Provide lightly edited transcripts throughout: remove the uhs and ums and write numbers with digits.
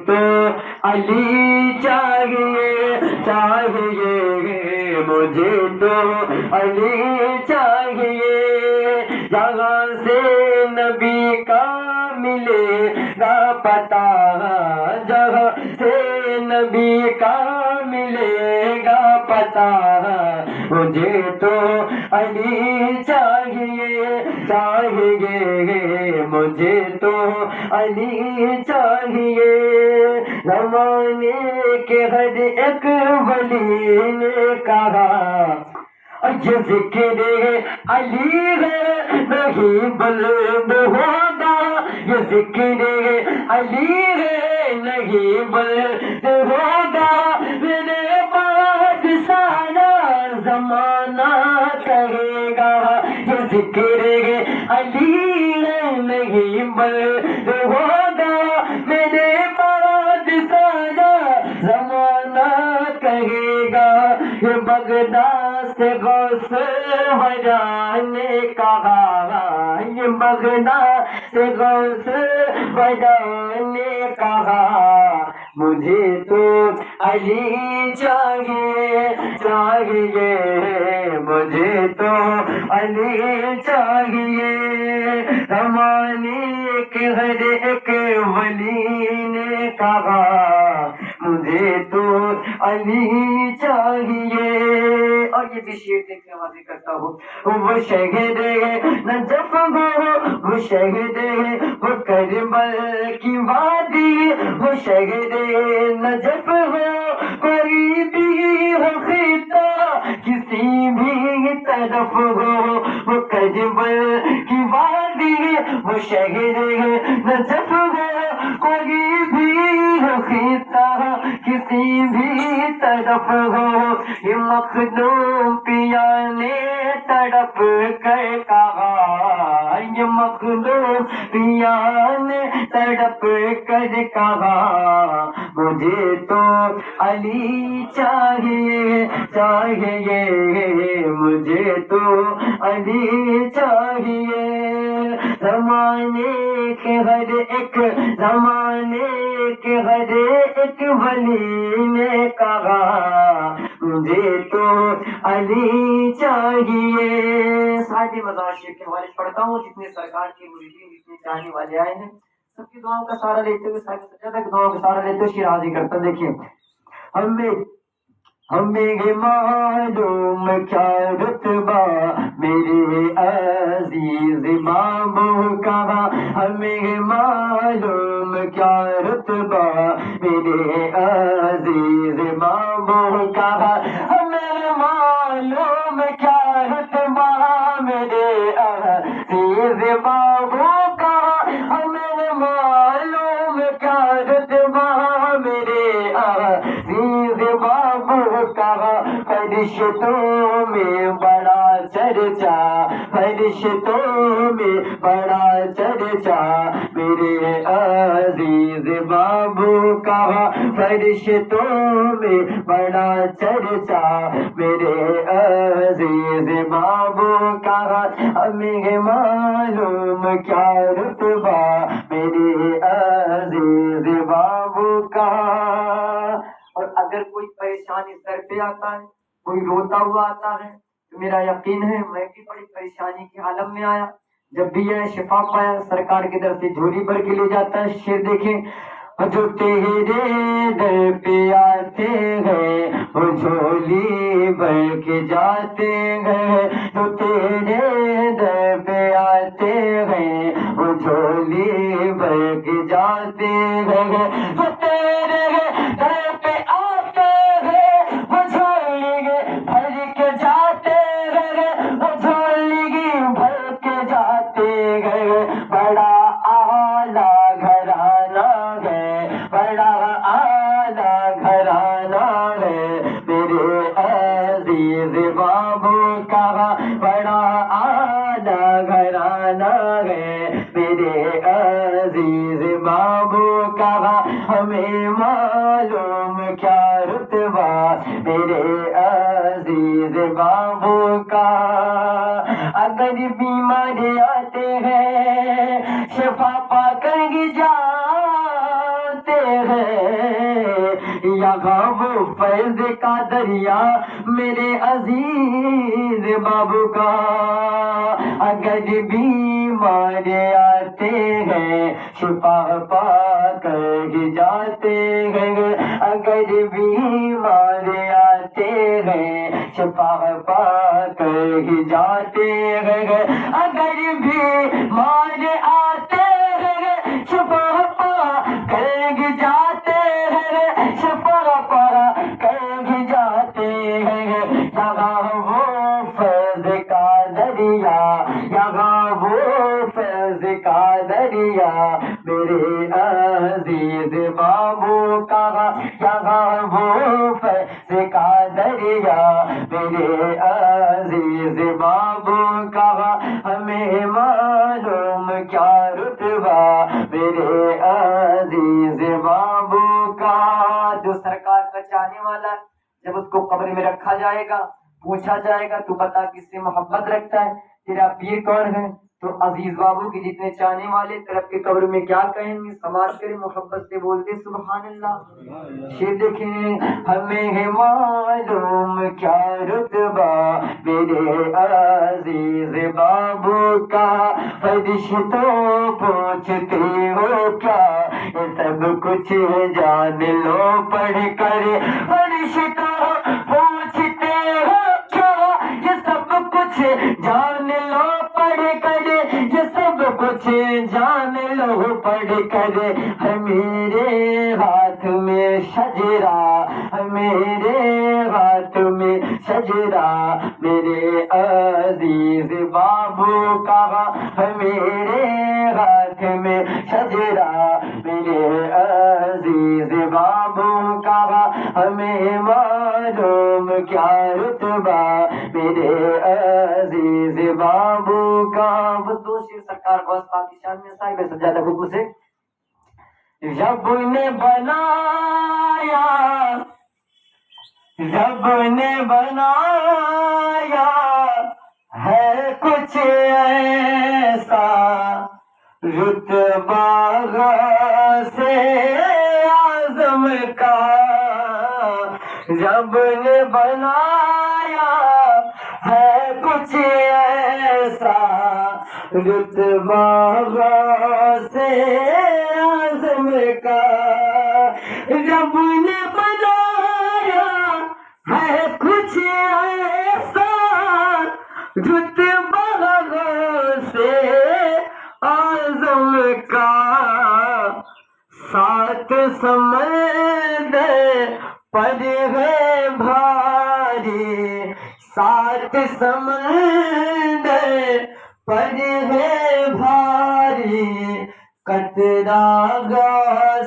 تو علی چاہیے چاہیے مجھے تو علی چاہیے جہاں سے نبی کا ملے گا پتہ جہاں سے نبی کا ملے گا پتہ مجھے تو علی چاہیے چاہیے مجھے تو علی چاہیے زمانے کے ہر ایک ولی نے کہا یہ ذکر علی ہے نہیں بلند ہوگا یہ ذکر علی ہے نہیں بلند ہوگا میرے پاس سارا زمانہ کہے گا یہ ذکر علی ہے نہیں بلند ہوگا میرے پاس سارا زمانہ کہے گا یہ بغداد سے غوث وجہ نے کہا یہ بغداد سے غوث وجہ نے کہا مجھے تو علی چاہیے چاہیے مجھے تو علی چاہیے زمانے کے ہر ایک ولی نے کہا مجھے تو علی چاہیے اور یہ بھی شعر دیکھ کے واضح کرتا ہوں وہ شہید نجف ہو وہ شہید وہ کربل کی وادی وہ شہید نجف ہو کوئی بھی ہو خطہ کسی بھی طرف ہو وہ کربل کی وادی وہ شہید نجف ہو کوئی بھی ہو خطہ کسی بھی طرف ہو یہ مخدوم پیا نے تڑپ کر کہا یہ مخدوم پیا نے تڑپ کر کہا مجھے تو علی چاہیے چاہیے مجھے تو علی چاہیے زمانے کے ہر ایک زمانے کے ہر ایک ولی نے کہا مجھے تو علی چاہیے ساتھی مزار شریف کے حوالے پڑھتا ہوں جتنے سرکار کے مریدین جتنے چاہنے والے آئے ہیں سب کی دعاؤں کا سہارا لیتے ہوئے صاحب سجادہ کی دعاؤں کا سہارا لیتے ہوئے شیر حاضر کرتا دیکھیے ہمیں معلوم کیا رتبہ میرے عزیز بابو کا ہمیں معلوم کیا رتبہ میرے عزیز بابو کا ہمیں معلوم کیا رتبہ میرے عزیز بابو کا ہمیں معلوم کیا رتبہ میرے عزیز بابو کا فرشتوں میں بڑا چرچا فرشتوں میں بڑا چرچا میرے عزیز بابو کا فرشتوں میں بڑا چرچا میرے عزیز بابو کا ہمیں معلوم کیا رتبہ میرے عزیز بابو کا اور اگر کوئی پریشانی سر پہ آتا ہے کوئی روتا ہوا آتا ہے تو میرا یقین ہے میں بھی بڑی پریشانی کے عالم میں آیا جب بھی یہ شفا پایا سرکار کی طرف سے جھولی بھر کے لے جاتا ہے شیر دیکھیں جو تیرے در پہ آتے ہیں وہ جھولی بھر کے جاتے ہیں جو تیرے در پہ آتے ہیں وہ جھولی بھر کے جاتے ہیں وہ تیرے در پہ آتے ہیں وہ جھولی بھر کے جاتے ہیں وہ جھولی بھر کے جاتے ہیں بڑا اعلیٰ گھرانہ ہے بڑا اعلیٰ گھرانہ ہے میرے عزیز بابو کا بڑا اعلیٰ گھرانہ ہے میرے عزیز بابو کا ہمیں معلوم کیا رتبہ میرے عزیز بابو کا اگر بیمار آتے ہیں شفا پا کر جاتے ہیں یہاں وہ فیض کا دریا میرے عزیز بابو کا اگر بیمار آتے ہیں شفا پا کر ہی جاتے ہیں اگر بیمار آتے ہیں شفا پا کر ہی جاتے ہیں اگر بیمار آتے ہیں شفا پا کر ہی جاتے ہیں شفا پا کر ہی جاتے ہیں یہاں وہ فیض کا دریا یہاں وہ فیض کا دریا میرے عزیز بابو کا یہاں وہ فیض کا دریا میرے عزیز بابو کا ہمیں معلوم کیا رتبہ میرے عزیز بابو کا جو سرکار کا چاہنے والا جب اس کو قبر میں رکھا جائے گا پوچھا جائے گا تو بتا کس سے محبت رکھتا ہے تیرا پیر کون ہے تو عزیز بابو کے جتنے چاہنے والے طرف کے قبر میں کیا کہیں گے سماج کرے محبت سے بولتے سبحان اللہ شیر دیکھیں ہمیں ہے معلوم کیا رتبہ میرے عزیز بابو کا فرشتوں پوچھتے ہو کیا یہ سب کچھ جان لو پڑھ کر فرشتوں پوچھتے ہو کیا یہ سب کچھ جان لو پڑھ کر یہ سب کچھ جان لو پڑھ کر ہے میرے ہاتھ میں شجرا میرے ہاتھ میں شجرا میرے عزیز بابو کا ہے میرے ہاتھ میں شجرا میرے عزیز بابو کا ہمیں معلوم کیا رتبہ میرے عزیز بابو کا بس دو شیر سرکار کو پاک کی شان میں صاحب سجادہ کو سے رب نے بنایا رب نے بنایا ہے کچھ ایسا رتبہ سے اعظم کا رب نے بنایا ہے کچھ ایسا رتبہ سے اعظم کا رب نے بنایا ہے کچھ ایسا رتبہ سے اعظم کا سات سمندر پر ہے بھاری سات سمندر پر ہے بھاری قطرہ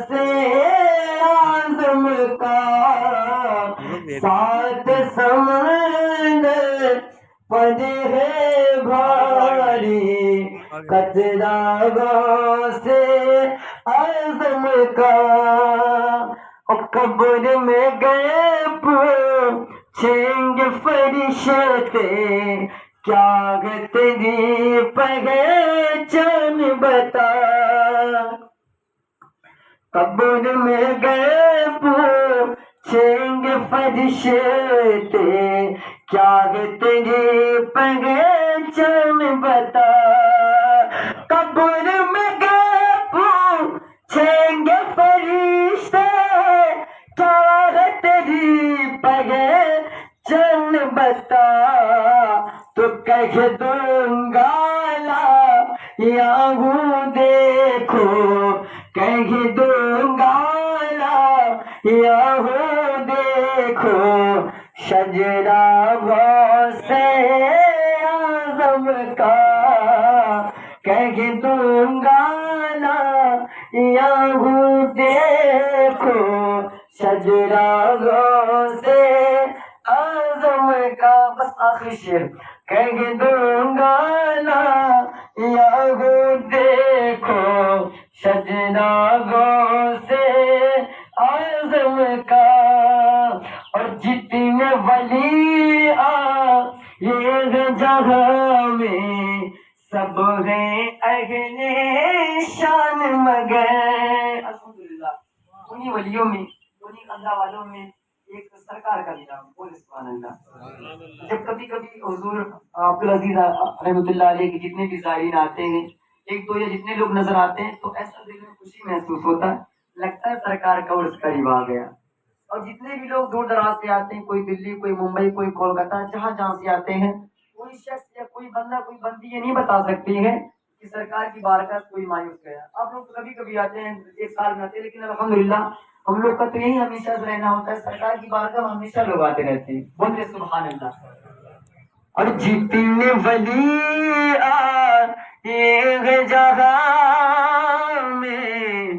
سے اعظم کا سات سمندر پر ہے بھاری قطرہ سے اعظم کا اور قبر میں گئے پوچھیں گے فرشتے کیا ہے تیری پہچان بتا قبر میں گئے پوچھیں گے فرشتے کیا ہے تیری پہچان بتا قبر میں گئے پوچھیں گے فرشتے کیا ہے تیری پہچان بتا تو کہہ دوں گا لا یہاں دیکھو کہہ دوں گا لا یہاں دیکھو شجرا غوث اعظم کا کہہ دوں گا لا یہاں دیکھو شجرا غوث اعظم کا بس آخری شعر کہہ دوں گا لا یہاں دیکھو شجرا غوث اعظم کا اور جتنے ولی یہ جہاں میں سب ہیں اہل شان مگر الحمدللہ ولیوں میں انہیں اللہ والوں میں ایک سرکار کا بھی نام، بولے سبحان اللہ۔ جب کبھی کبھی حضور عبدالعزیز رحمۃ اللہ علیہ کے جتنے بھی زائرین آتے ہیں، ایک دو یا جتنے لوگ نظر آتے ہیں، تو ایسا دل میں خوشی محسوس ہوتا ہے، لگتا ہے سرکار کا عرس قریب آ گیا۔ اور جتنے بھی لوگ دور دراز سے آتے ہیں، کوئی دلی، کوئی ممبئی، کوئی کولکتہ، جہاں جہاں سے آتے ہیں، کوئی شخص یا کوئی بندہ، کوئی بندی یہ نہیں بتا سکتی ہے کہ سرکار کی بارگاہ سے کوئی مایوس گیا۔ آپ لوگ کبھی کبھی آتے ہیں، ایک سال میں آتے ہیں، لیکن الحمدللہ ہم لوگ کا تو یہی ہمیشہ سے رہنا ہوتا ہے، سرکار کی بارگاہ میں ہمیشہ لوگ آتے رہتے ہیں، بولتے سبحان اللہ۔ اور جتنے ولی آئے جہاں میں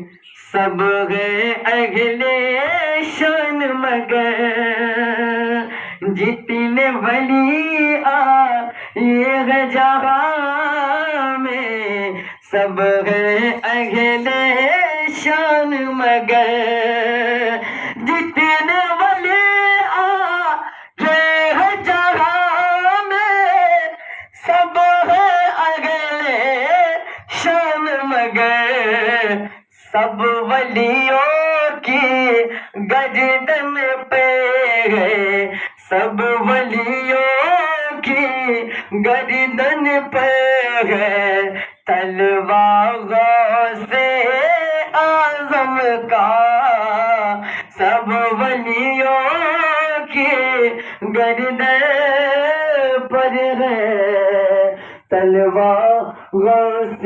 سب گئے اہل شان مگر، جتنے ولی آئے جہاں میں سب گئے اہل شان مگر، جتنے ولی آئے جہاں میں سب ہے اگلے شان مگر، سب ولیوں کی گردن پہ ہے، سب ولیوں کی گردن پہ ہے تلوار غوث اعظم کا، سب ولیوں کی گردن پر ہے تلوار غوث